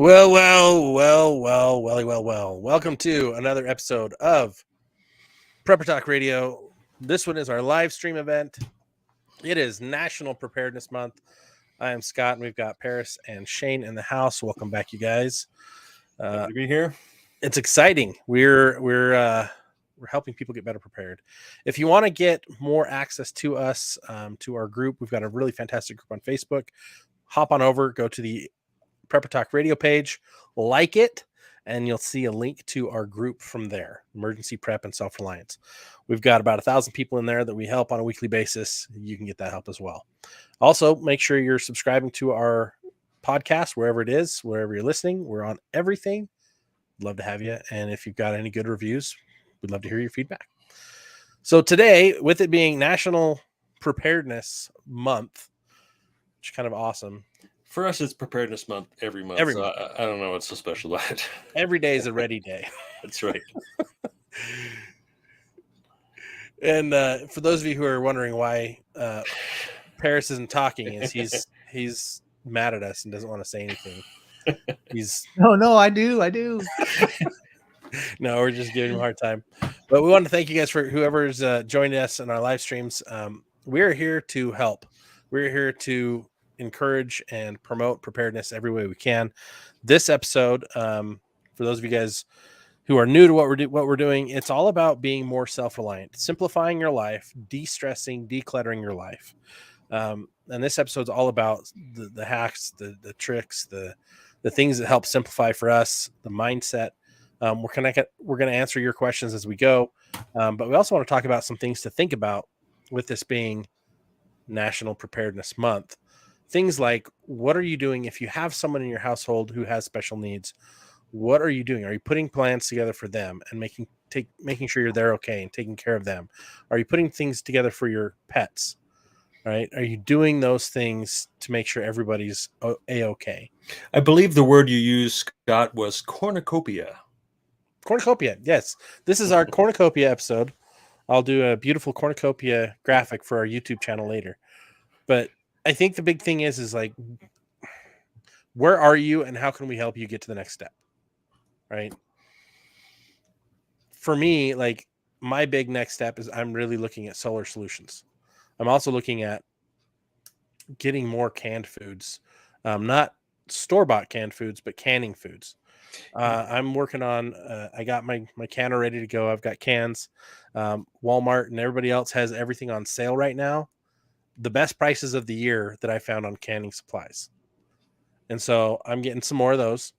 Well. Welcome to another episode of Prepper Talk Radio. This one is our live stream event. It is National Preparedness Month. I am Scott, and we've got Paris and Shane in the house. Welcome back, you guys. Happy to be here. It's exciting. We're helping people get better prepared. If you want to get more access to us, to our group, we've got a really fantastic group on Facebook. Hop on over, go to the Prepper Talk Radio page, like it, and you'll see a link to our group from there, Emergency Prep and Self-Reliance. We've got about 1,000 people in there that we help on a weekly basis. You can get that help as well. Also, make sure you're subscribing to our podcast, wherever it is, wherever you're listening. We're on everything. Love to have you. And if you've got any good reviews, we'd love to hear your feedback. So today, with it being National Preparedness Month, which is kind of awesome. For us, it's Preparedness Month every month. Every so month. I don't know what's so special about it. Every day is a ready day. That's right. And for those of you who are wondering why Paris isn't talking, is he's mad at us and doesn't want to say anything. No, I do. No, we're just giving him a hard time. But we want to thank you guys for whoever's joined us in our live streams. We're here to help. We're here to encourage and promote preparedness every way we can. This episode, for those of you guys who are new to what we're doing, it's all about being more self-reliant, simplifying your life, de-stressing, decluttering your life. And this episode's all about the hacks, the tricks, the things that help simplify for us, the mindset. We're going to answer your questions as we go, but we also want to talk about some things to think about with this being National Preparedness Month. Things like, what are you doing if you have someone in your household who has special needs? What are you doing? Are you putting plans together for them and making sure they're okay and taking care of them? Are you putting things together for your pets? Right? Are you doing those things to make sure everybody's a-okay? I believe the word you used, Scott, was cornucopia. Cornucopia, yes. This is our cornucopia episode. I'll do a beautiful cornucopia graphic for our YouTube channel later. But I think the big thing is like, where are you and how can we help you get to the next step? Right? For me, like, my big next step is I'm really looking at solar solutions. I'm also looking at getting more canned foods, not store-bought canned foods, but canning foods. I'm working on, I got my canner ready to go. I've got cans. Walmart and everybody else has everything on sale right now. The best prices of the year that I found on canning supplies. And so I'm getting some more of those.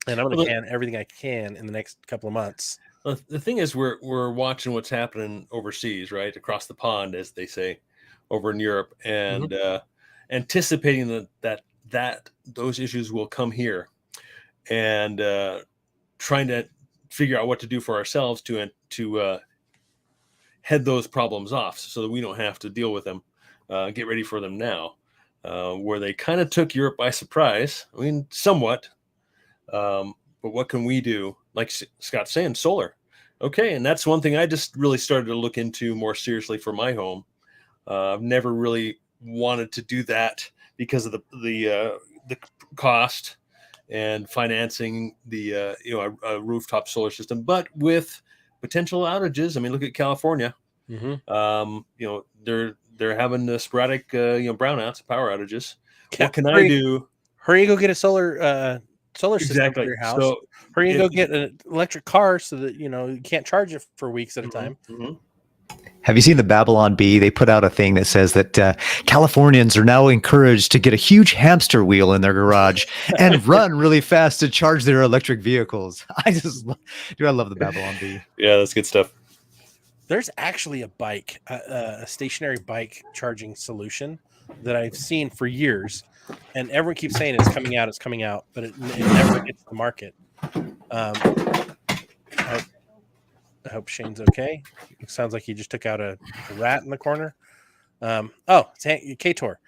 And I'm going to can everything I can in the next couple of months. Well, the thing is, we're watching what's happening overseas, right? Across the pond, as they say, over in Europe, and anticipating that those issues will come here, and trying to figure out what to do for ourselves to head those problems off so that we don't have to deal with them, get ready for them now, where they kind of took Europe by surprise. I mean, somewhat, but what can we do? Like Scott's saying, solar. Okay, and that's one thing I just really started to look into more seriously for my home. I've never really wanted to do that because of the cost and financing a rooftop solar system, but with potential outages. I mean, look at California. Mm-hmm. They're having the sporadic brownouts, power outages. What can I do? Hurry and go get a solar system Exactly. for your house. So hurry and go get an electric car so that you can't charge it for weeks at a time. Mm-hmm. Have you seen the Babylon Bee? They put out a thing that says that Californians are now encouraged to get a huge hamster wheel in their garage and run really fast to charge their electric vehicles. I love the Babylon Bee. Yeah, that's good stuff. There's actually a bike, a stationary bike charging solution that I've seen for years, and everyone keeps saying it's coming out, but it never gets to the market. I hope Shane's okay. It sounds like he just took out a rat in the corner. It's K-Tor.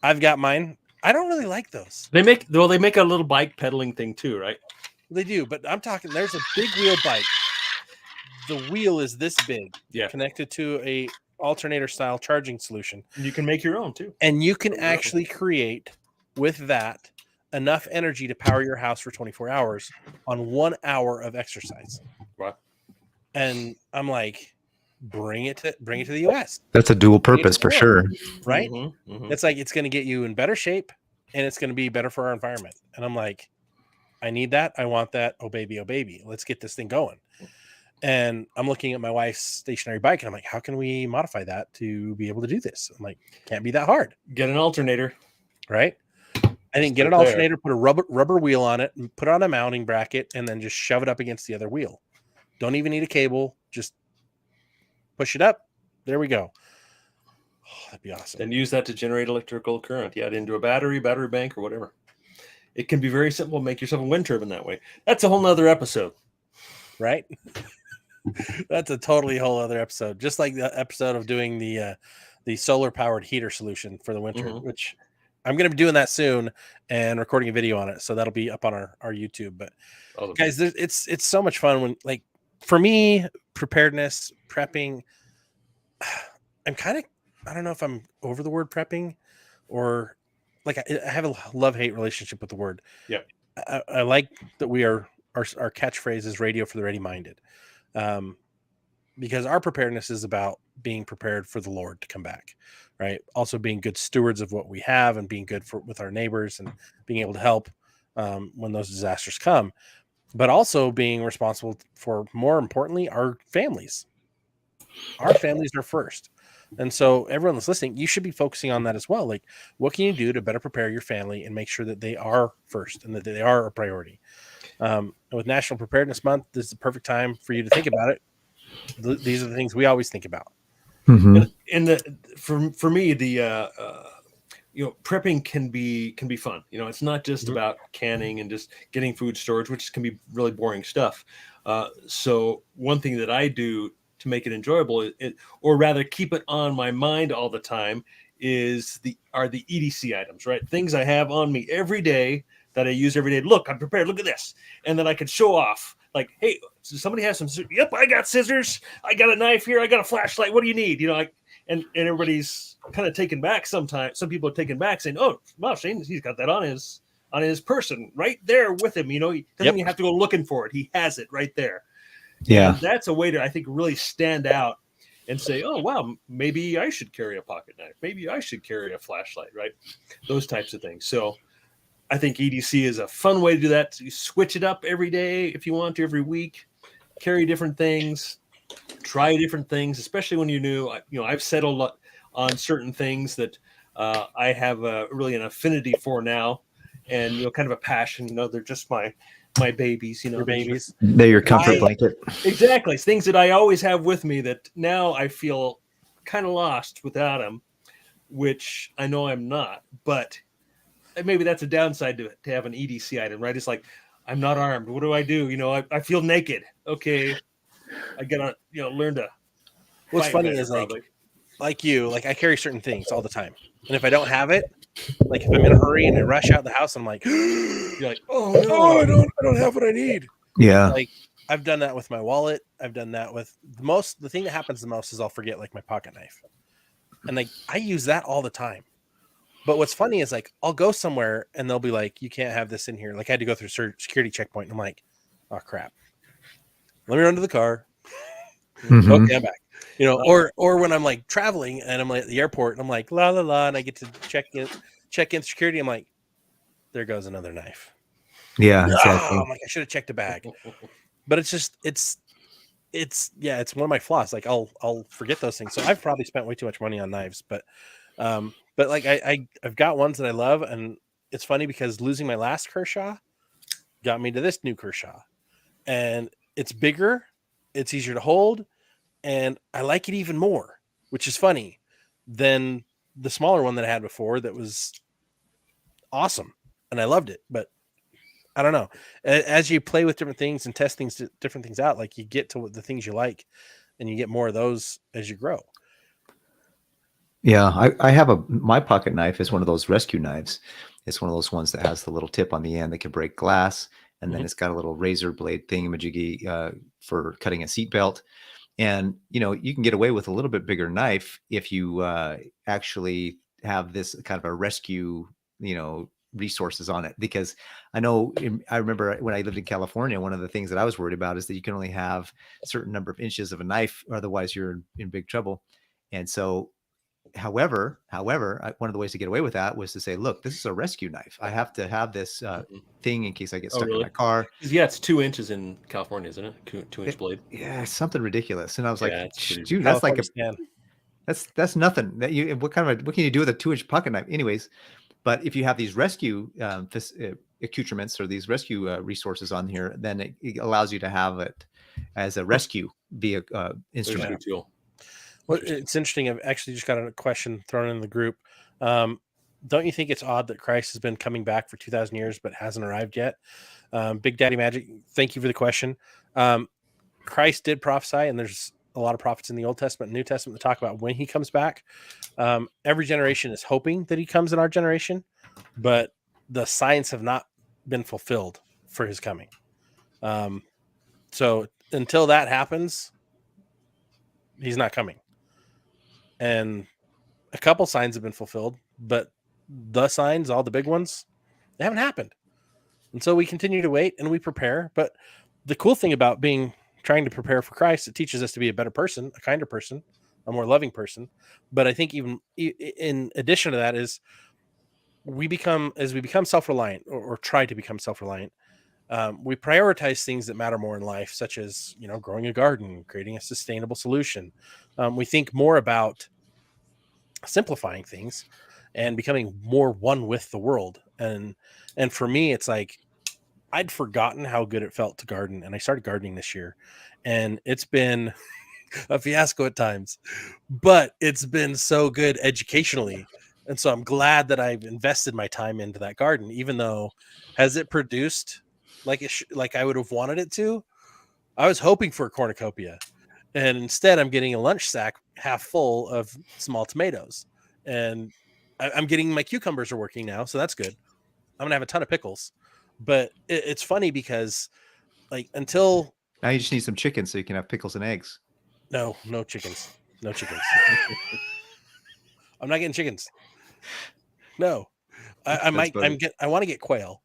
I've got mine. I don't really like those. They make a little bike pedaling thing too, right? They do, but I'm talking, there's a big wheel bike. The wheel is this big, connected to a alternator style charging solution. You can make your own too. And you can actually create with that enough energy to power your house for 24 hours on 1 hour of exercise. Wow. And I'm like, bring it to the US. That's a dual Bring it purpose to the for world, sure. right? Mm-hmm. It's like, it's going to get you in better shape and it's going to be better for our environment. And I'm like, I need that. I want that. Oh baby, let's get this thing going. And I'm looking at my wife's stationary bike and I'm like, how can we modify that to be able to do this? I'm like, can't be that hard. Get an alternator. Right. I think get an alternator, put a rubber wheel on it and put it on a mounting bracket and then just shove it up against the other wheel. Don't even need a cable. Just push it up. There we go. Oh, that'd be awesome. And use that to generate electrical current. Yeah, into a battery bank, or whatever. It can be very simple. Make yourself a wind turbine that way. That's a whole nother episode. Right? That's a totally whole other episode. Just like the episode of doing the solar powered heater solution for the winter, which I'm going to be doing that soon and recording a video on it. So that'll be up on our YouTube. But guys, it's so much fun when, like, for me, preparedness, prepping, I'm kind of, I don't know if I'm over the word prepping or like I have a love-hate relationship with the word. Yeah. I like that our catchphrase is radio for the ready-minded. Because our preparedness is about being prepared for the Lord to come back, right? Also being good stewards of what we have and being good with our neighbors and being able to help when those disasters come, but also being responsible for, more importantly, our families. Our families are first. And so everyone that's listening, you should be focusing on that as well. Like, what can you do to better prepare your family and make sure that they are first and that they are a priority? With National Preparedness Month, this is the perfect time for you to think about it. These are the things we always think about. And for me, the prepping can be fun. It's not just about canning and just getting food storage, which can be really boring stuff. So one thing that I do to make it enjoyable, or rather keep it on my mind all the time, are the EDC items, right? Things I have on me every day that I use every day. Look, I'm prepared. Look at this. And then I can show off, like, hey, does somebody have some? Yep, I got scissors. I got a knife here. I got a flashlight. What do you need? And everybody's kind of taken back sometimes. Some people are taken back saying, oh, wow, Shane, he's got that on his person right there with him. He doesn't even have to go looking for it. He has it right there. Yeah. And that's a way to, I think, really stand out and say, oh, wow, maybe I should carry a pocket knife. Maybe I should carry a flashlight, right? Those types of things. So I think EDC is a fun way to do that. You switch it up every day if you want to, every week. Carry different things. Try different things, especially when you're new. I've settled on certain things that I have really an affinity for now, and kind of a passion. They're just my babies. Your babies. They're your comfort blanket. Exactly. It's things that I always have with me that now I feel kind of lost without them, which I know I'm not. But maybe that's a downside to it, to have an EDC item, right? It's like, I'm not armed. What do I do? I feel naked. Okay. I gotta, learn to. What's funny is like you, I carry certain things all the time. And if I don't have it, like if I'm in a hurry and I rush out the house, I'm like, you're like, oh no, I don't have what I need. Yeah. Like, I've done that with my wallet. I've done that with the thing that happens the most is I'll forget, like, my pocket knife. And I use that all the time. But what's funny is, like, I'll go somewhere and they'll be like, you can't have this in here. Like, I had to go through security checkpoint. And I'm like, oh crap. Let me run to the car. Okay, I'm back. Or when I'm like traveling and I'm at the airport and I'm like, la la la, and I get to check in security. I'm like, there goes another knife. Yeah, exactly. I'm like, I should have checked a bag. But it's just it's one of my flaws. Like, I'll forget those things. So I've probably spent way too much money on knives, but like I've got ones that I love, and it's funny because losing my last Kershaw got me to this new Kershaw, and it's bigger, it's easier to hold, and I like it even more, which is funny, than the smaller one that I had before that was awesome, and I loved it. But I don't know. As you play with different things and test different things out, like, you get to the things you like, and you get more of those as you grow. Yeah, I have my pocket knife is one of those rescue knives. It's one of those ones that has the little tip on the end that can break glass, and then it's got a little razor blade thingamajiggy for cutting a seatbelt. And you can get away with a little bit bigger knife if you actually have this kind of a rescue resources on it, because I know I remember when I lived in California, one of the things that I was worried about is that you can only have a certain number of inches of a knife, or otherwise you're in big trouble. And so, however, one of the ways to get away with that was to say, look, this is a rescue knife. I have to have this thing in case I get stuck in my car. Yeah, it's 2 inches in California, isn't it? 2-inch blade. Yeah, something ridiculous. And I was like, pretty dude, that's like California that's nothing. That you what can you do with a 2-inch pocket knife? Anyways, but if you have these rescue accoutrements or these rescue resources on here, then it allows you to have it as a rescue instrument. Tool. Well, it's interesting. I've actually just got a question thrown in the group. Don't you think it's odd that Christ has been coming back for 2,000 years but hasn't arrived yet? Big Daddy Magic, thank you for the question. Christ did prophesy, and there's a lot of prophets in the Old Testament and New Testament that talk about when he comes back. Every generation is hoping that he comes in our generation, but the signs have not been fulfilled for his coming. So until that happens, he's not coming. And a couple signs have been fulfilled, but the signs, all the big ones, they haven't happened. And so we continue to wait and we prepare. But the cool thing about trying to prepare for Christ, it teaches us to be a better person, a kinder person, a more loving person. But I think even in addition to that is as we become self-reliant or try to become self-reliant, we prioritize things that matter more in life, such as, growing a garden, creating a sustainable solution. We think more about simplifying things and becoming more one with the world. And for me, it's like, I'd forgotten how good it felt to garden. And I started gardening this year, and it's been a fiasco at times, but it's been so good educationally. And so I'm glad that I've invested my time into that garden, even though has it produced like I would have wanted it to. I was hoping for a cornucopia, and instead I'm getting a lunch sack half full of small tomatoes, and I'm getting my cucumbers are working now. So that's good. I'm going to have a ton of pickles, but it's funny because until now you just need some chicken so you can have pickles and eggs. No chickens. No chickens. I'm not getting chickens. No, I want to get quail,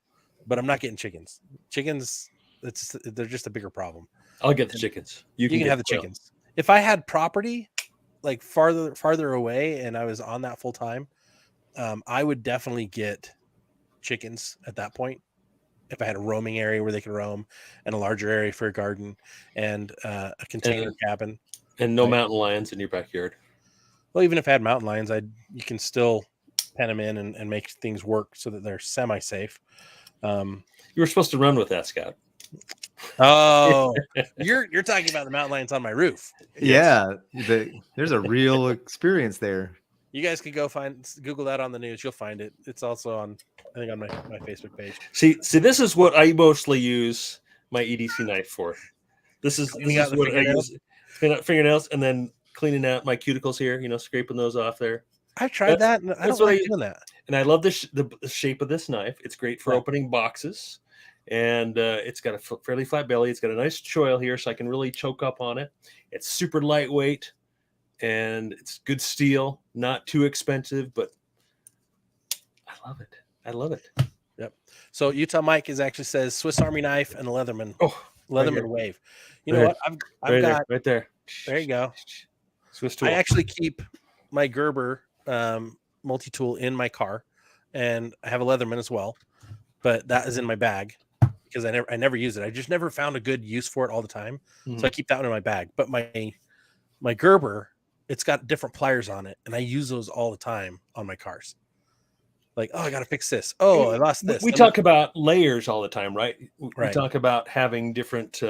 but I'm not getting chickens. Chickens, they're just a bigger problem. I'll get the chickens. You can have the chickens. If I had property like farther away and I was on that full time, I would definitely get chickens at that point. If I had a roaming area where they could roam, and a larger area for a garden, and a container cabin, and no mountain lions in your backyard. Well, even if I had mountain lions, you can still pen them in and make things work so that they're semi-safe. You were supposed to run with that, Scott. Oh, you're talking about the mountain lions on my roof. Yeah, there's a real experience there. You guys could go Google that on the news. You'll find it. It's also on my Facebook page. See, this is what I mostly use my EDC knife for. This is what I use. Clean out fingernails and then cleaning out my cuticles here. Scraping those off there. I've tried that. And I don't like doing that. And I love the shape of this knife. It's great for opening boxes, and it's got a fairly flat belly. It's got a nice choil here, so I can really choke up on it. It's super lightweight. And it's good steel, not too expensive, but I love it. Yep. So Utah Mike actually says Swiss Army knife and a Leatherman. Oh, Leatherman wave. You know what? I've got right there. There you go. Swiss tool. I actually keep my Gerber multi-tool in my car, and I have a Leatherman as well, but that is in my bag because I never use it. I just never found a good use for it all the time. Mm-hmm. So I keep that one in my bag. But my Gerber, it's got different pliers on it, and I use those all the time on my cars. Like, I got to fix this. Oh, I lost this. We talk about layers all the time, right? We talk about having different,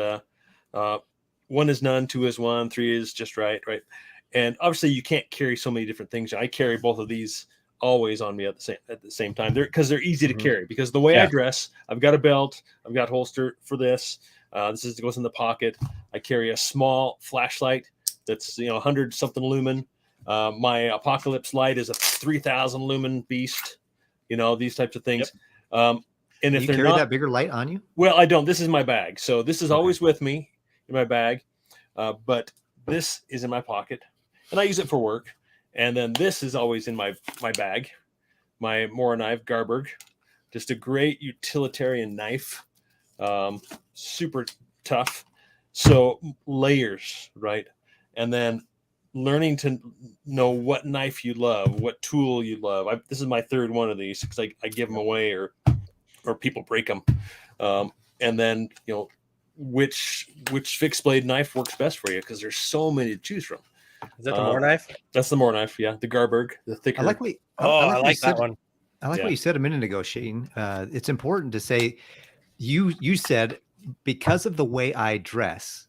1 is none, 2 is 1, 3 is just right? And obviously you can't carry so many different things. I carry both of these always on me at the same time. Because they're easy to carry. Because the way I dress, I've got a belt, I've got holster for this. This goes in the pocket. I carry a small flashlight that's 100 something lumen. My apocalypse light is a 3,000 lumen beast. These types of things. Yep. And if you they're carry not, that bigger light on you? Well, I don't. This is my bag, so this is always with me in my bag. But this is in my pocket, and I use it for work. And then this is always in my bag, my Mora knife Garberg Just a great utilitarian knife. Super tough. So layers, right? And then learning to know what knife you love, what tool you love. This is my third one of these because I give them away or people break them. And then, which fixed blade knife works best for you, because there's so many to choose from. Is that the Moore knife? That's the Moore knife. Yeah. The Garberg, the thicker. I like that one. I like what you said a minute ago, Shane. It's important to say, you said, because of the way I dress,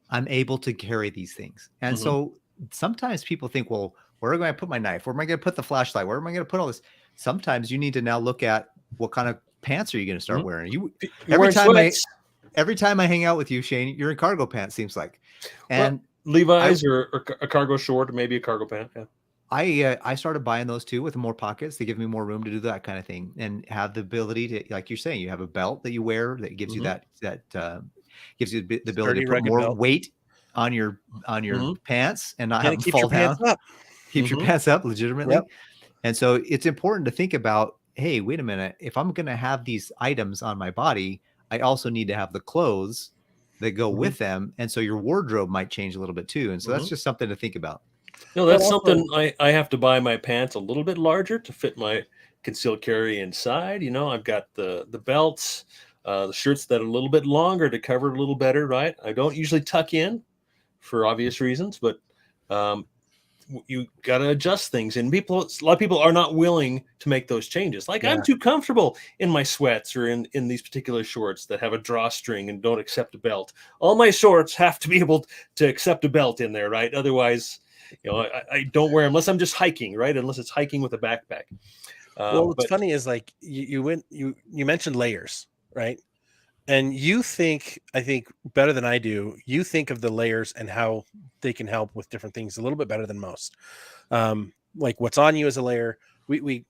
I'm able to carry these things. And so sometimes people think, well, where am I going to put my knife? Where am I going to put the flashlight? Where am I going to put all this? Sometimes you need to now look at what kind of pants are you going to start wearing. Every time I hang out with you, Shane, you're in cargo pants, seems like. And Levi's or a cargo short, or maybe a cargo pant. Yeah. I started buying those too with more pockets. They give me more room to do that kind of thing, and have the ability to, like you're saying, you have a belt that you wear that gives you that gives you the ability to put more weight on your pants and not have them fall down. Keeps your pants up legitimately. Yep. And so it's important to think about, hey, wait a minute, if I'm going to have these items on my body, I also need to have the clothes that go with them. And so your wardrobe might change a little bit too. And so that's just something to think about. No, that's something I have to buy my pants a little bit larger to fit my concealed carry inside. I've got the belts, the shirts that are a little bit longer to cover a little better, right? I don't usually tuck in for obvious reasons, but you got to adjust things. And a lot of people are not willing to make those changes. Like, I'm too comfortable in my sweats or in these particular shorts that have a drawstring and don't accept a belt. All my shorts have to be able to accept a belt in there, right? Otherwise, I don't wear them unless I'm just hiking, right? Unless it's hiking with a backpack. Well, what's funny is, like, you mentioned layers, right? And I think better than I do, you think of the layers and how they can help with different things a little bit better than most. Like, what's on you as a layer. We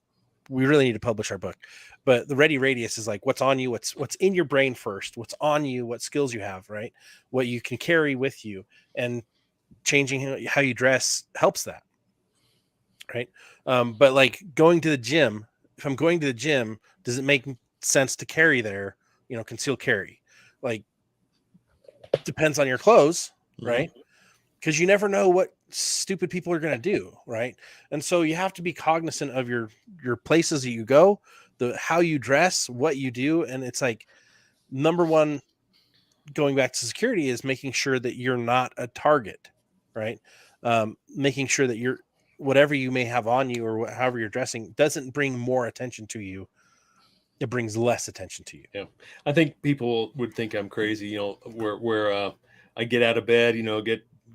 really need to publish our book, but the Ready Radius is like, what's on you, what's in your brain first, what's on you, what skills you have, right? What you can carry with you, and changing how you dress helps that, right? But like going to the gym, if I'm going to the gym, does it make sense to carry there, concealed carry? Like, depends on your clothes, right? Because you never know what stupid people are going to do, right? And so you have to be cognizant of your places that you go, how you dress, what you do. And it's like, number one, going back to security, is making sure that you're not a target, right? Making sure that whatever you may have on you or however you're dressing doesn't bring more attention to you. It brings less attention to you. Yeah. I think people would think I'm crazy, where I get out of bed,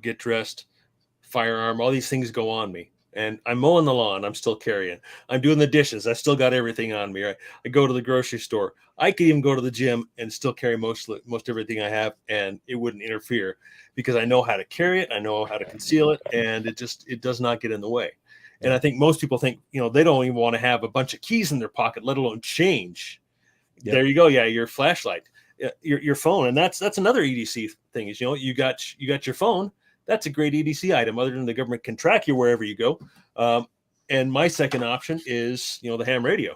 get dressed, firearm, all these things go on me. And I'm mowing the lawn, I'm still carrying. I'm doing the dishes, I still got everything on me, right? I go to the grocery store. I could even go to the gym and still carry most everything I have, and it wouldn't interfere, because I know how to carry it, I know how to conceal it, and it does not get in the way. And I think most people think, they don't even want to have a bunch of keys in their pocket, let alone change. Yep. There you go. Yeah, your flashlight, your phone, and that's another EDC thing. Is you got your phone. That's a great EDC item. Other than the government can track you wherever you go. And my second option is the ham radio.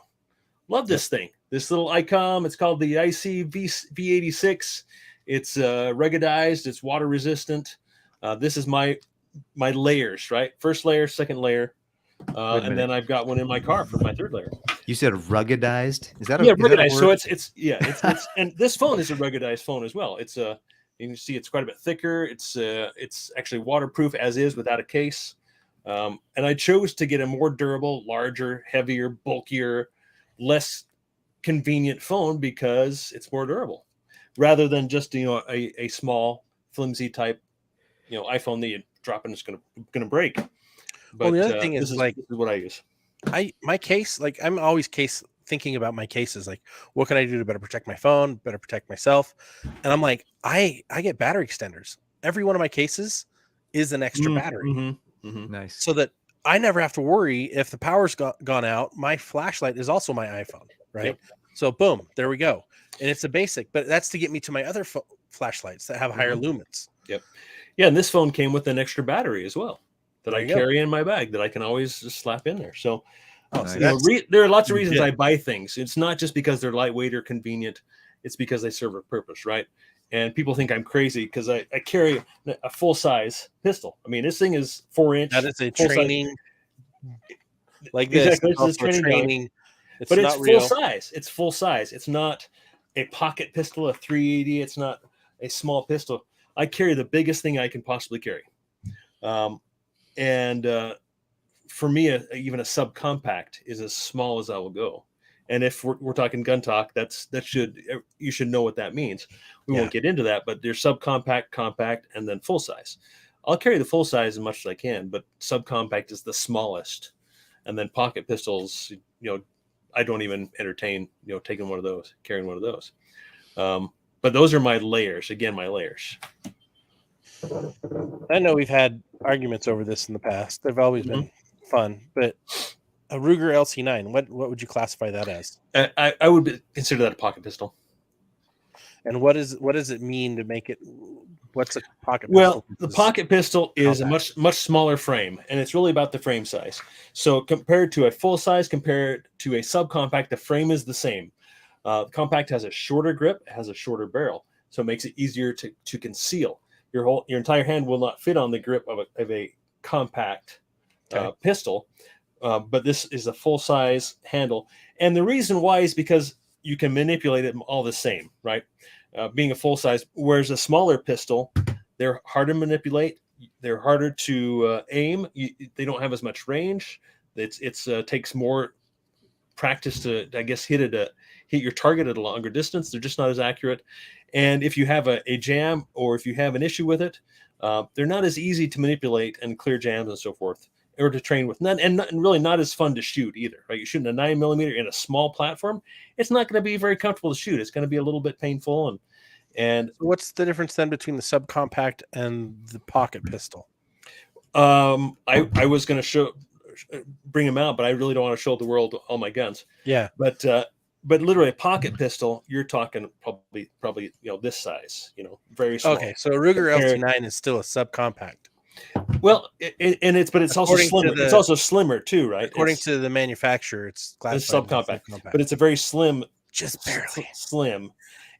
Love this thing. This little ICOM. It's called the IC V86. It's ruggedized. It's water resistant. This is my layers, right? First layer, second layer. And then I've got one in my car for my third layer. You said ruggedized? Is that ruggedized? So it's and this phone is a ruggedized phone as well. It's you can see it's quite a bit thicker. It's actually waterproof as is without a case. And I chose to get a more durable, larger, heavier, bulkier, less convenient phone because it's more durable, rather than just a small, flimsy type iPhone that you drop and it's gonna break. But the other thing is, this is what I use. My case, like, I'm always thinking about my cases, like, what can I do to better protect my phone, better protect myself? And I'm like, I get battery extenders. Every one of my cases is an extra battery. Nice. So that I never have to worry if the power's gone out. My flashlight is also my iPhone, right? Yep. So boom, there we go. And it's a basic, but that's to get me to my other flashlights that have higher lumens. Yep. Yeah, and this phone came with an extra battery as well that I carry in my bag that I can always just slap in there. So Oh, so You know, that's there are lots of reasons legit. I buy things. It's not just because they're lightweight or convenient. It's because they serve a purpose, right? And people think I'm crazy because I carry a full size pistol. I mean, this thing is 4-inch. that is a full size. training like this. Exactly. It's This is also a training gun. training. It's But not it's full real. size. It's full size. It's not a pocket pistol, a 380. It's not a small pistol. I carry the biggest thing I can possibly carry. And for me, even a subcompact is as small as I will go. And if we're talking gun talk, you should know what that means. We won't get into that, but there's subcompact, compact, and then full size. I'll carry the full size as much as I can, but subcompact is the smallest. And then pocket pistols, I don't even entertain, taking one of those, carrying one of those. But those are my layers. Again, my layers. I know we've had arguments over this in the past. They've always been fun, but a Ruger LC9, what would you classify that as? I would consider that a pocket pistol. And what does it mean to make it? What's a pocket pistol? Well, the pocket pistol is a much smaller frame, and it's really about the frame size. So compared to a full size, compared to a subcompact, the frame is the same. Compact has a shorter grip, it has a shorter barrel, so it makes it easier to conceal. Your entire hand will not fit on the grip of a compact pistol, but this is a full size handle, and the reason why is because you can manipulate it all the same, right? Being a full size, whereas a smaller pistol, they're harder to manipulate, they're harder to aim. They don't have as much range. It takes more practice to, I guess, hit your target at a longer distance. They're just not as accurate. And if you have a jam or if you have an issue with it, they're not as easy to manipulate and clear jams and so forth, or to train with. And really not as fun to shoot either, right? You're shooting a 9mm in a small platform. It's not going to be very comfortable to shoot. It's going to be a little bit painful. And so what's the difference then between the subcompact and the pocket pistol? I was going to bring them out, but I really don't want to show the world all my guns. Yeah. But literally a pocket pistol, you're talking probably this size, very small. Okay, so a Ruger LC9 is still a subcompact. Well, it's also slimmer. It's also slimmer too, right? According to the manufacturer, it's classified as subcompact, but it's a very slim, just barely slim.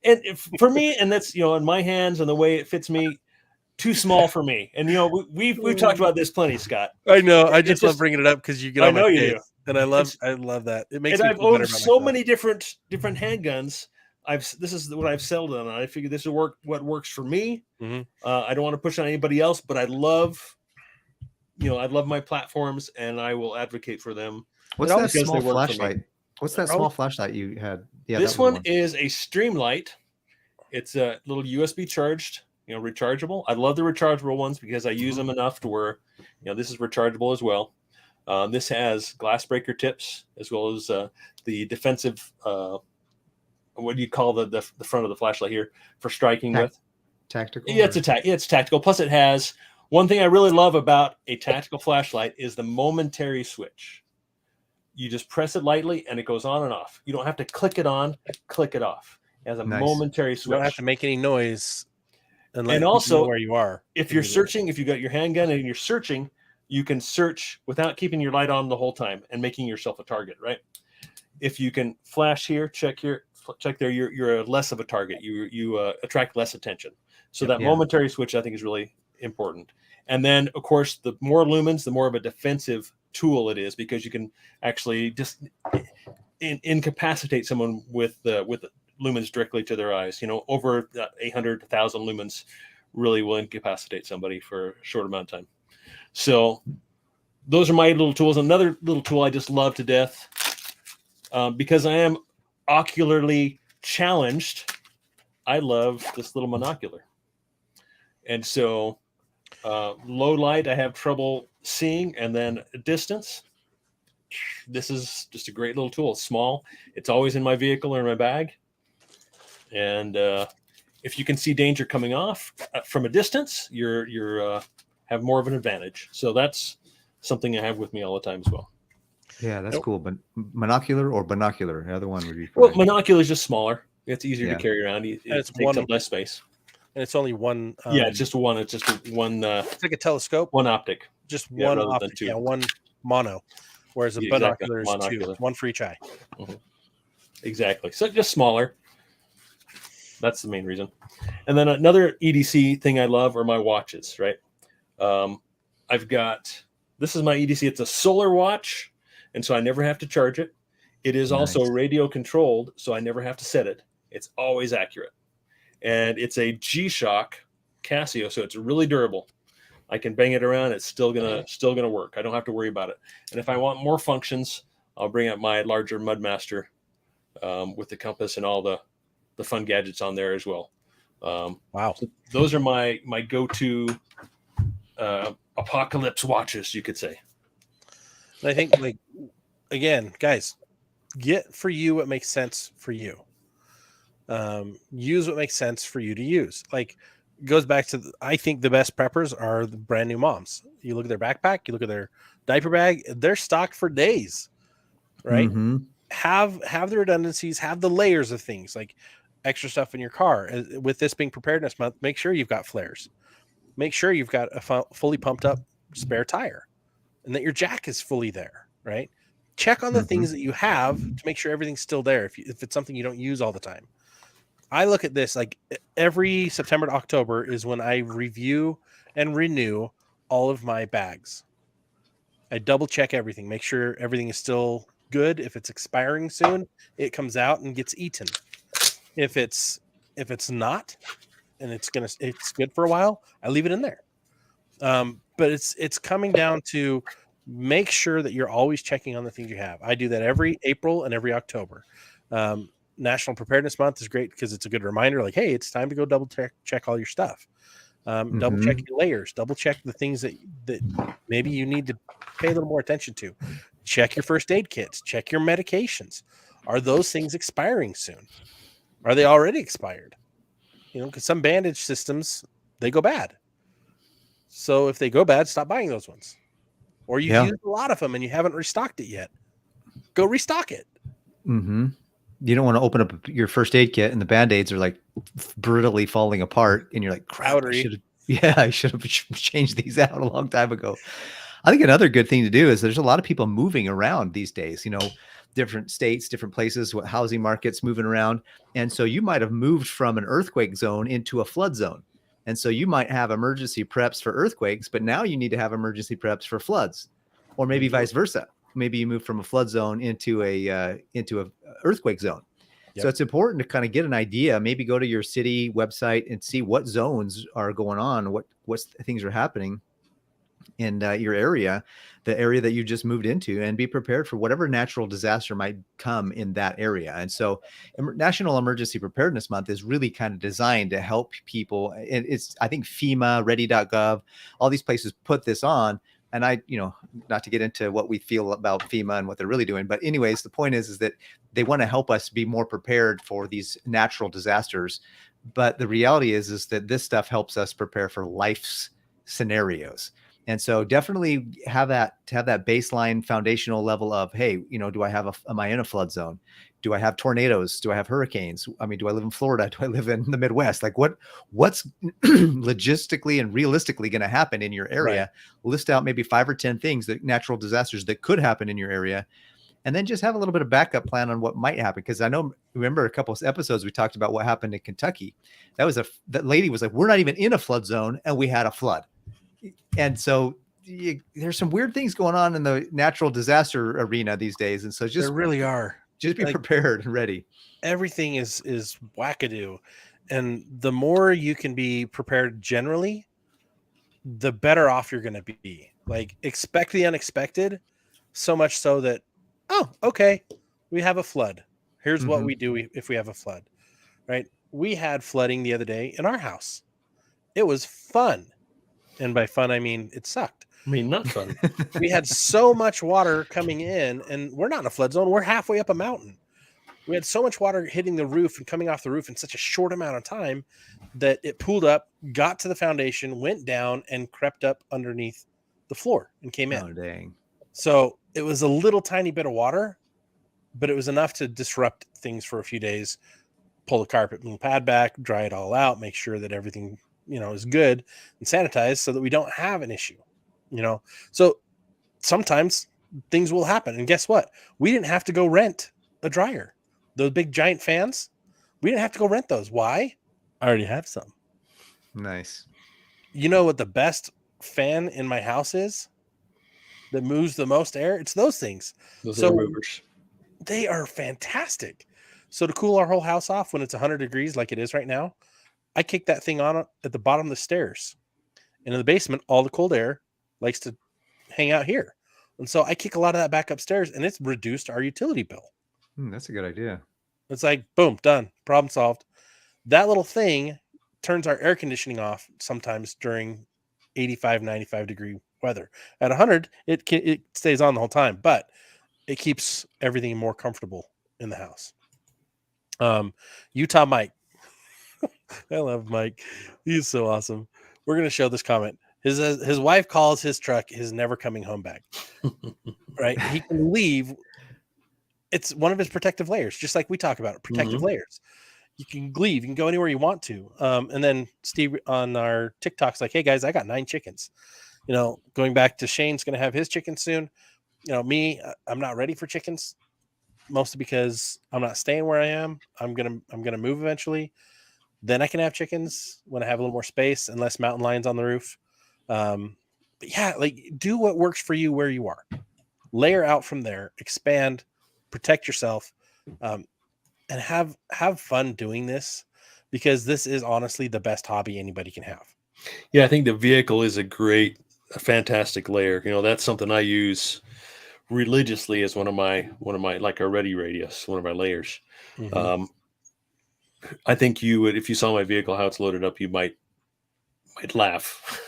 And for me, and that's in my hands and the way it fits me, too small for me. And we've talked about this plenty, Scott. I know. I just love bringing it up because you get on my case. Do. And I love that. It makes me I've feel better owned about so myself. many different handguns. This is what I've settled on. I figure this will what works for me. Mm-hmm. I don't want to push on anybody else, but I love my platforms, and I will advocate for them. What's that small flashlight? What's that small flashlight you had? Yeah, this one is a Streamlight. It's a little USB charged, rechargeable. I love the rechargeable ones because I use them enough to where, this is rechargeable as well. This has glass breaker tips as well as the defensive. What do you call the front of the flashlight here for striking with? Tactical. Yeah, it's tactical. Plus, it has one thing I really love about a tactical flashlight is the momentary switch. You just press it lightly and it goes on and off. You don't have to click it on, click it off. It has a momentary switch. You don't have to make any noise. And also, where you are. If you're searching, if you got your handgun and you're searching, you can search without keeping your light on the whole time and making yourself a target, right? If you can flash here, check here, check there, you're less of a target. You attract less attention. So that momentary switch, I think, is really important. And then, of course, the more lumens, the more of a defensive tool it is, because you can actually just incapacitate someone with lumens directly to their eyes. Over 800 to 1,000 lumens really will incapacitate somebody for a short amount of time. So those are my little tools. Another little tool I just love to death, because I am ocularly challenged. I love this little monocular. And so low light, I have trouble seeing, and then distance. This is just a great little tool. It's small. It's always in my vehicle or in my bag. And if you can see danger coming off from a distance, you're have more of an advantage. So that's something I have with me all the time as well. Yeah, that's cool. But monocular or binocular? The other one would be fine. Well, monocular is just smaller. It's easier to carry around. It takes up less space. And it's only one. It's just one. It's like a telescope. One optic. Just one optic. One mono. whereas a Yeah, exactly. binocular is 2, Monocular. 1 for each eye. Exactly. So just smaller. That's the main reason. And then another EDC thing I love are my watches, right? This is my EDC. It's a solar watch, and so I never have to charge it. It is also Nice. radio controlled, so I never have to set it. It's always accurate. And it's a G-Shock Casio, so it's really durable. I can bang it around. It's still gonna work. I don't have to worry about it. And if I want more functions, I'll bring up my larger Mudmaster with the compass and all the fun gadgets on there as well. Wow. So those are my go-to apocalypse watches, you could say. And I think, like, again, guys, get for you what makes sense for you. Use what makes sense for you to use. Like, it goes back to I think the best preppers are the brand new moms. You look at their backpack, you look at their diaper bag, they're stocked for days, right? Mhm. Have the redundancies, have the layers of things, like extra stuff in your car. With this being Preparedness Month, make sure you've got flares. Make sure you've got a fully pumped up spare tire, and that your jack is fully there, right? Check on the things that you have to make sure everything's still there if it's something you don't use all the time. I look at this like every September to October is when I review and renew all of my bags. I double check everything, make sure everything is still good. If it's expiring soon, it comes out and gets eaten. If it's not, and it's good for a while, I leave it in there. But it's coming down to make sure that you're always checking on the things you have. I do that every April and every October. National Preparedness Month is great because it's a good reminder, like, hey, it's time to go double check all your stuff. Double check your layers, double check the things that maybe you need to pay a little more attention to. Check your first aid kits, check your medications. Are those things expiring soon? Are they already expired? Because some bandage systems, they go bad. So if they go bad, stop buying those ones. Or you've used a lot of them and you haven't restocked it yet. Go restock it. You don't want to open up your first aid kit and the Band-Aids are like brutally falling apart and you're like, crap, I should have changed these out a long time ago. I think another good thing to do is there's a lot of people moving around these days, different states, different places, what housing markets moving around. And so you might have moved from an earthquake zone into a flood zone. And so you might have emergency preps for earthquakes, but now you need to have emergency preps for floods, or maybe vice versa. Maybe you move from a flood zone into a earthquake zone. Yep. So it's important to kind of get an idea, maybe go to your city website and see what zones are going on, what things are happening in your area, the area that you just moved into, and be prepared for whatever natural disaster might come in that area. And so National Emergency Preparedness Month is really kind of designed to help people. And I think FEMA, ready.gov, all these places put this on. And not to get into what we feel about FEMA and what they're really doing, but anyways, the point is that they want to help us be more prepared for these natural disasters. But the reality is that this stuff helps us prepare for life's scenarios. And so definitely have that baseline foundational level of, hey, am I in a flood zone? Do I have tornadoes? Do I have hurricanes? I mean, do I live in Florida? Do I live in the Midwest? Like what's logistically and realistically going to happen in your area? Right. List out maybe 5 or 10 things, that natural disasters that could happen in your area. And then just have a little bit of backup plan on what might happen. Because remember a couple of episodes we talked about what happened in Kentucky. That lady was like, we're not even in a flood zone and we had a flood. And so there's some weird things going on in the natural disaster arena these days. And so there really are. Just be prepared and ready. Everything is wackadoo. And the more you can be prepared generally, the better off you're going to be. Like, expect the unexpected, so much so that, oh, okay, we have a flood. Here's what we do if we have a flood, right? We had flooding the other day in our house. It was fun. And by fun, I mean it sucked. I mean, not fun. We had so much water coming in, and we're not in a flood zone. We're halfway up a mountain. We had so much water hitting the roof and coming off the roof in such a short amount of time that it pooled up, got to the foundation, went down, and crept up underneath the floor and came in. Oh, dang. So it was a little tiny bit of water, but it was enough to disrupt things for a few days. Pull the carpet and pad back, dry it all out, make sure that everything is good and sanitized so that we don't have an issue. So sometimes things will happen. And guess what? We didn't have to go rent a dryer. Those big giant fans, we didn't have to go rent those. Why? I already have some. Nice. You know what the best fan in my house is that moves the most air? It's those things. Those So air movers. they are fantastic. So to cool our whole house off when it's 100 degrees like it is right now, I kick that thing on at the bottom of the stairs. And in the basement, all the cold air likes to hang out here. And so I kick a lot of that back upstairs, and it's reduced our utility bill. That's a good idea. It's like, boom, done, problem solved. That little thing turns our air conditioning off sometimes during 85, 95 degree weather. At 100, it stays on the whole time, but it keeps everything more comfortable in the house. Utah Mike. I love Mike. He's so awesome. We're going to show this comment. His wife calls his truck his never coming home bag. Right? He can leave. It's one of his protective layers, just like we talk about it, protective layers. You can leave. You can go anywhere you want to. And then Steve on our TikTok's like, hey, guys, I got 9 chickens. You know, going back to Shane's going to have his chickens soon. You know, me, I'm not ready for chickens, mostly because I'm not staying where I am. I'm gonna move eventually. Then I can have chickens when I have a little more space and less mountain lions on the roof. But yeah, like do what works for you where you are. Layer out from there, expand, protect yourself, and have fun doing this, because this is honestly the best hobby anybody can have. Yeah, I think the vehicle is a fantastic layer. You know, that's something I use religiously as one of my like our ready radius, one of our layers. I think you would, if you saw my vehicle, how it's loaded up, you might laugh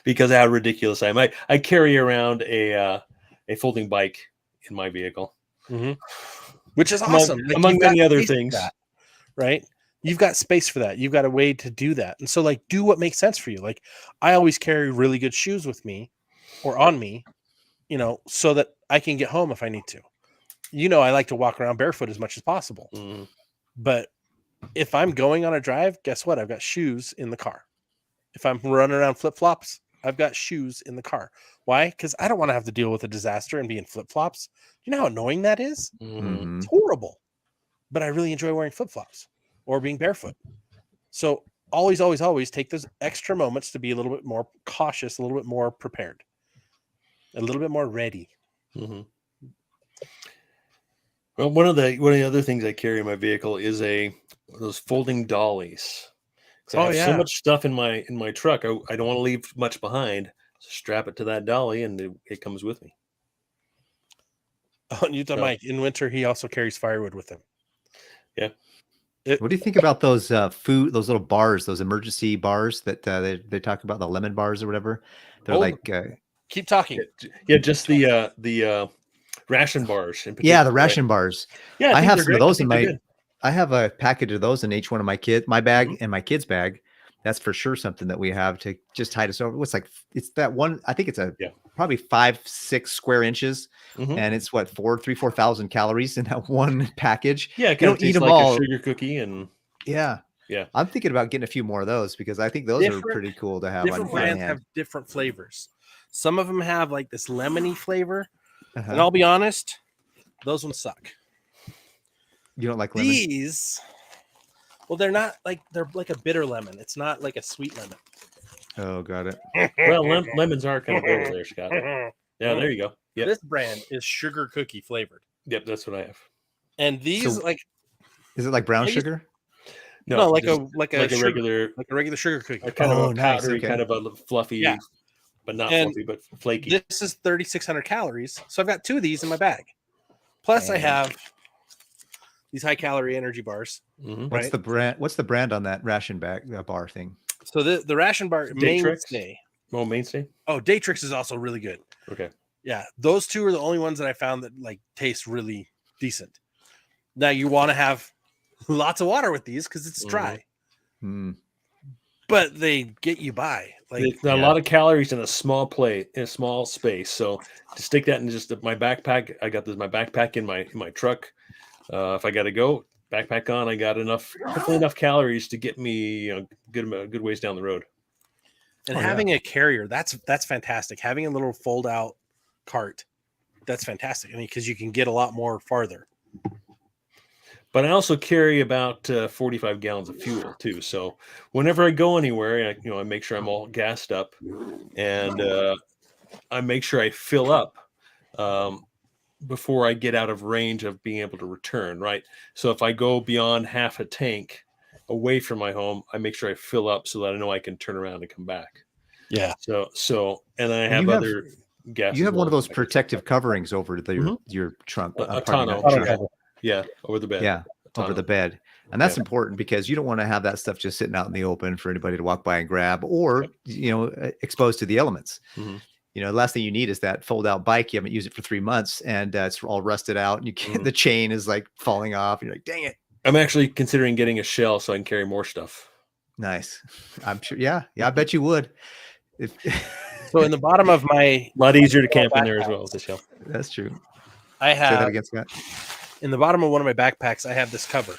because of how ridiculous I am. I carry around a folding bike in my vehicle, which is awesome. Among many other things, right? You've got space for that. You've got a way to do that. And so like, do what makes sense for you. Like I always carry really good shoes with me or on me, you know, so that I can get home if I need to. You know, I like to walk around barefoot as much as possible, but if I'm going on a drive, guess what? I've got shoes in the car. If I'm running around flip-flops, I've got shoes in the car. Why? Because I don't want to have to deal with a disaster and be in flip-flops. You know how annoying that is? It's horrible. But I really enjoy wearing flip-flops or being barefoot. So always, always, always take those extra moments to be a little bit more cautious, a little bit more prepared, a little bit more ready. Well, one of the other things I carry in my vehicle is those folding dollies. I have so much stuff in my truck. I don't want to leave much behind. So strap it to that dolly, and it comes with me. On Utah Mike, in winter, he also carries firewood with him. Yeah. What do you think about those those little bars, those emergency bars that they talk about, the lemon bars or whatever? They're keep talking. Yeah, just the ration bars in particular. Yeah, the ration bars. Yeah, I have some of those in my. I have a package of those in each one of my bag and my kid's bag. That's for sure something that we have to just tide us over. It's that one. I think it's probably 5-6 square inches, and it's 4,000 calories in that one package. Yeah, you don't eat them like all. A sugar cookie and yeah. I'm thinking about getting a few more of those because I think those are pretty cool to have. Different brands have different flavors. Some of them have like this lemony flavor, and Uh-huh. I'll be honest, those ones suck. You don't like lemon? These, well, they're like a bitter lemon. It's not like a sweet lemon. Oh, got it. Well, lemons are kind of bitter there, Scott. Yeah, there you go. Yep. This brand is sugar cookie flavored. Yep, that's what I have. And these is it like brown sugar? No, like a regular sugar cookie. Kind of a powdery, kind of a fluffy, but not fluffy, but flaky. This is 3,600 calories. So I've got 2 of these in my bag. Plus I have these high calorie energy bars. What's the brand? What's the brand on that ration bag bar thing? So the ration bar Mainstay. Oh, Mainstay. Oh, Daytrix is also really good. Okay. Yeah, those 2 are the only ones that I found that like taste really decent. Now you want to have lots of water with these because it's dry, but they get you by. Like a lot of calories in a small plate in a small space. So to stick that in just my backpack, I got my backpack in my truck. If I got to go, backpack on, I got hopefully enough calories to get me good ways down the road. And having a carrier, that's fantastic. Having a little fold out cart that's fantastic. I mean, because you can get a lot more farther. But I also carry about 45 gallons of fuel too. So whenever I go anywhere, I make sure I'm all gassed up, and I make sure I fill up before I get out of range of being able to return. Right. So if I go beyond half a tank away from my home, I make sure I fill up so that I know I can turn around and come back. Yeah. So, and then I have you have- other gas. You have one of those protective coverings over your trunk. A pardon me, tonneau. not trunk. Yeah, over the bed. Yeah, over the bed. And that's important because you don't want to have that stuff just sitting out in the open for anybody to walk by and grab, or, exposed to the elements. Mm-hmm. The last thing you need is that fold out bike. You haven't used it for 3 months and it's all rusted out, and you can't, the chain is like falling off. You're like, dang it. I'm actually considering getting a shell so I can carry more stuff. Nice. I'm sure. Yeah. I bet you would. So in the bottom of my, A lot easier to camp in there as well with the shell. That's true. I Say that have again, Scott. in the bottom of one of my backpacks, I have this cover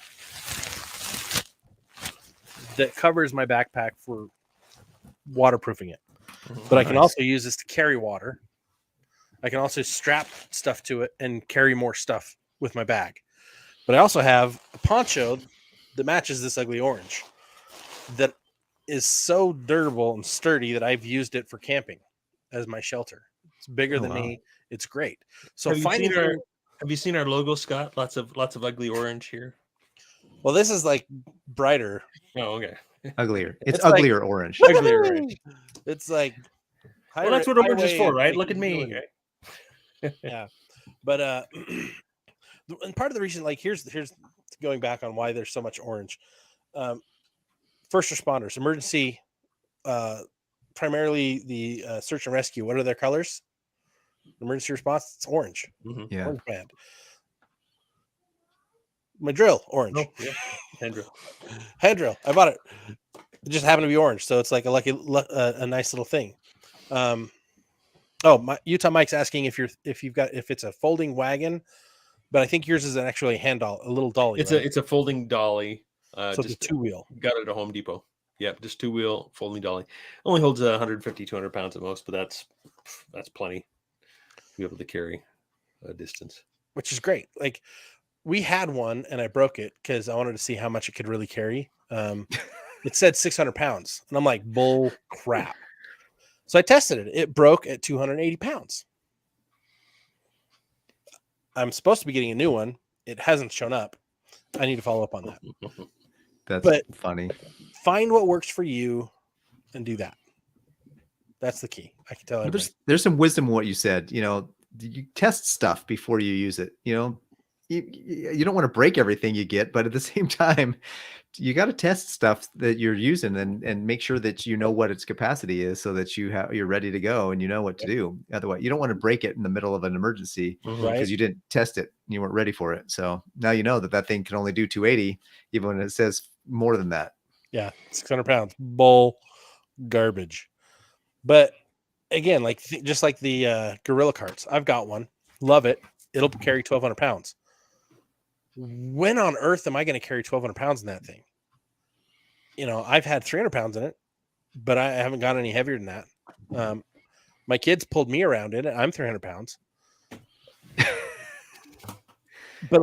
that covers my backpack for waterproofing it. But I can also use this to carry water. I can also strap stuff to it and carry more stuff with my bag. But I also have a poncho that matches this ugly orange that is so durable and sturdy that I've used it for camping as my shelter. It's bigger than me. It's great. So have you seen our logo, Scott? Lots of ugly orange here. Well, this is like brighter. Oh, okay. Uglier. It's like- uglier orange. Uglier orange. It's like Well, that's what orange is highway for, and right? Look at me. Yeah. But and part of the reason, like here's going back on why there's so much orange. First responders, emergency, primarily the search and rescue. What are their colors? Emergency response, it's orange. Mm-hmm. Yeah. Orange band. My drill, orange. Oh, yeah. Hand drill. Hand drill. I bought it. It just happened to be orange, so it's like a nice little thing. Utah Mike's asking if it's a folding wagon, but I think yours is actually a little dolly. It's a folding dolly. So it's a 2-wheel. Got it at Home Depot. Yep, just 2-wheel folding dolly. Only holds 150, 200 pounds at most, but that's plenty to be able to carry a distance. Which is great. Like we had one and I broke it because I wanted to see how much it could really carry. It said 600 pounds, and I'm like, bull crap. So I tested it. It broke at 280 pounds. I'm supposed to be getting a new one. It hasn't shown up. I need to follow up on that. That's funny. Find what works for you and do that. That's the key. I can tell everybody. There's some wisdom in what you said. You test stuff before you use it. You don't want to break everything you get, but at the same time, you got to test stuff that you're using and make sure that you know what its capacity is, so that you're ready to go and you know what to do. Otherwise, you don't want to break it in the middle of an emergency because you didn't test it and you weren't ready for it. So now you know that thing can only do 280, even when it says more than that. Yeah, 600 pounds, bull garbage. But again, just like the gorilla carts, I've got one, love it. It'll carry 1,200 pounds. When on earth am I going to carry 1,200 pounds in that thing? I've had 300 pounds in it, but I haven't gone any heavier than that. My kids pulled me around in it. I'm 300 pounds. But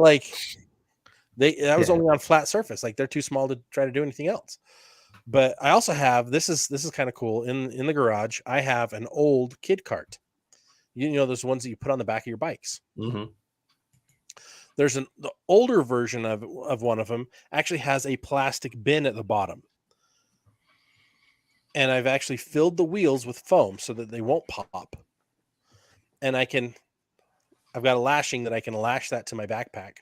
that was only on flat surface. Like they're too small to try to do anything else. But I also have, this is kind of cool. In the garage, I have an old kid cart. Those ones that you put on the back of your bikes. Mm-hmm. There's the older version of one of them actually has a plastic bin at the bottom. And I've actually filled the wheels with foam so that they won't pop. And I've got a lashing that I can lash that to my backpack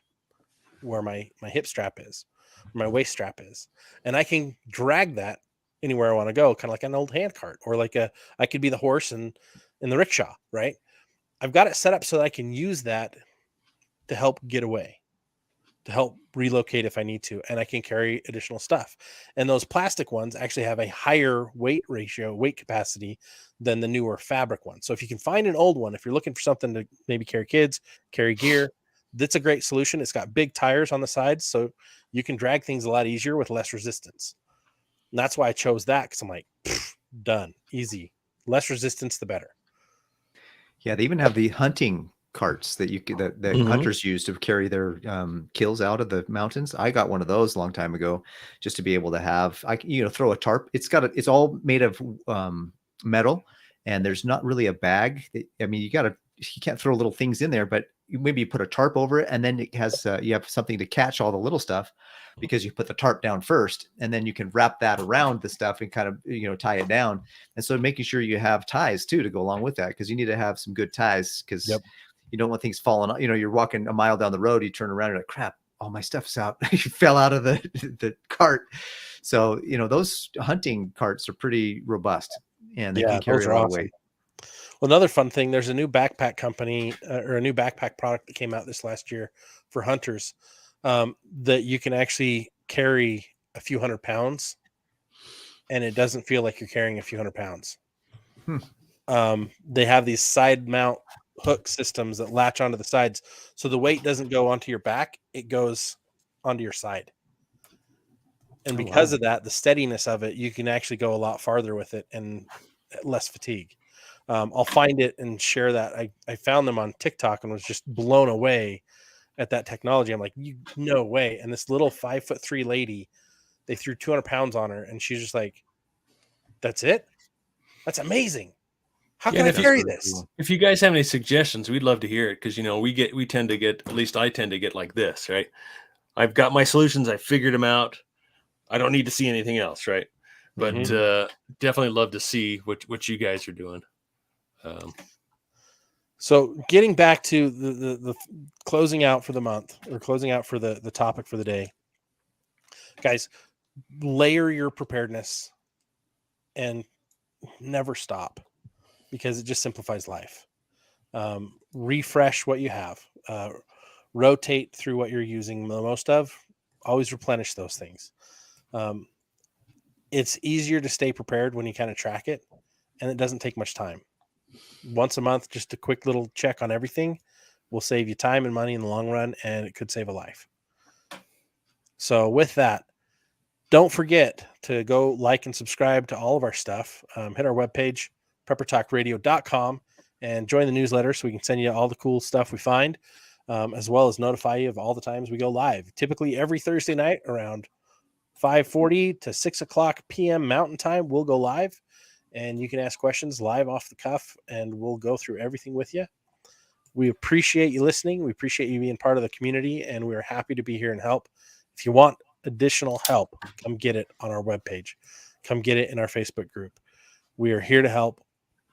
where my hip strap is, where my waist strap is. And I can drag that anywhere I want to go, kind of like an old hand cart, or I could be the horse in the rickshaw, right? I've got it set up so that I can use that to help get away, to help relocate if I need to, and I can carry additional stuff. And those plastic ones actually have a higher weight capacity than the newer fabric ones. So if you can find an old one, if you're looking for something to maybe carry kids, carry gear, that's a great solution. It's got big tires on the sides, so you can drag things a lot easier with less resistance. And that's why I chose that, because I'm like, done, easy. Less resistance, the better. Yeah, they even have the hunting carts that that Mhm. hunters use to carry their kills out of the mountains. I got one of those a long time ago, just to be able to have, throw a tarp. It's all made of metal, and there's not really a bag. I mean, you can't throw little things in there, but maybe you put a tarp over it, and then it has you have something to catch all the little stuff, because you put the tarp down first, and then you can wrap that around the stuff and kind of tie it down. And so making sure you have ties too to go along with that, because you need to have some good ties, because Yep. you don't want things falling. You're walking a mile down the road, you turn around, and like, crap, all my stuff's out. You fell out of the cart. So those hunting carts are pretty robust, and they can carry those a are lot of awesome. weight. Well, another fun thing, there's a new backpack company or a new backpack product that came out this last year for hunters, that you can actually carry a few hundred pounds, and it doesn't feel like you're carrying a few hundred pounds. They have these side mount hook systems that latch onto the sides, so the weight doesn't go onto your back, it goes onto your side. And because of that, the steadiness of it, you can actually go a lot farther with it and less fatigue. I'll find it and share that. I found them on TikTok and was just blown away at that technology. I'm like, no way. And this little 5'3" lady, they threw 200 pounds on her, and she's just like, that's it? That's amazing. How can I carry this? Cool. If you guys have any suggestions, we'd love to hear it, because we tend to get, at least I tend to get like this, right? I've got my solutions, I figured them out. I don't need to see anything else, right? But definitely love to see what you guys are doing. So getting back to the closing out for the month, or closing out for the topic for the day, guys, layer your preparedness and never stop, because it just simplifies life. Refresh what you have, rotate through what you're using the most of, always replenish those things. It's easier to stay prepared when you kind of track it, and it doesn't take much time. Once a month, just a quick little check on everything will save you time and money in the long run, and it could save a life. So with that, don't forget to go like and subscribe to all of our stuff. Hit our webpage, preppertalkradio.com, and join the newsletter so we can send you all the cool stuff we find, as well as notify you of all the times we go live. Typically every Thursday night around 5:40 to 6 o'clock p.m. Mountain Time, we'll go live, and you can ask questions live off the cuff, and we'll go through everything with you. We appreciate you listening. We appreciate you being part of the community, and we're happy to be here and help. If you want additional help, come get it on our webpage. Come get it in our Facebook group. We are here to help.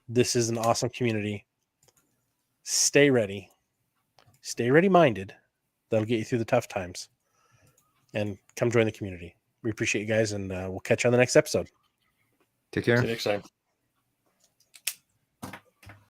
This is an awesome community. Stay ready. Stay ready-minded. That'll get you through the tough times. And come join the community. We appreciate you guys, and we'll catch you on the next episode. Take care. See you next time.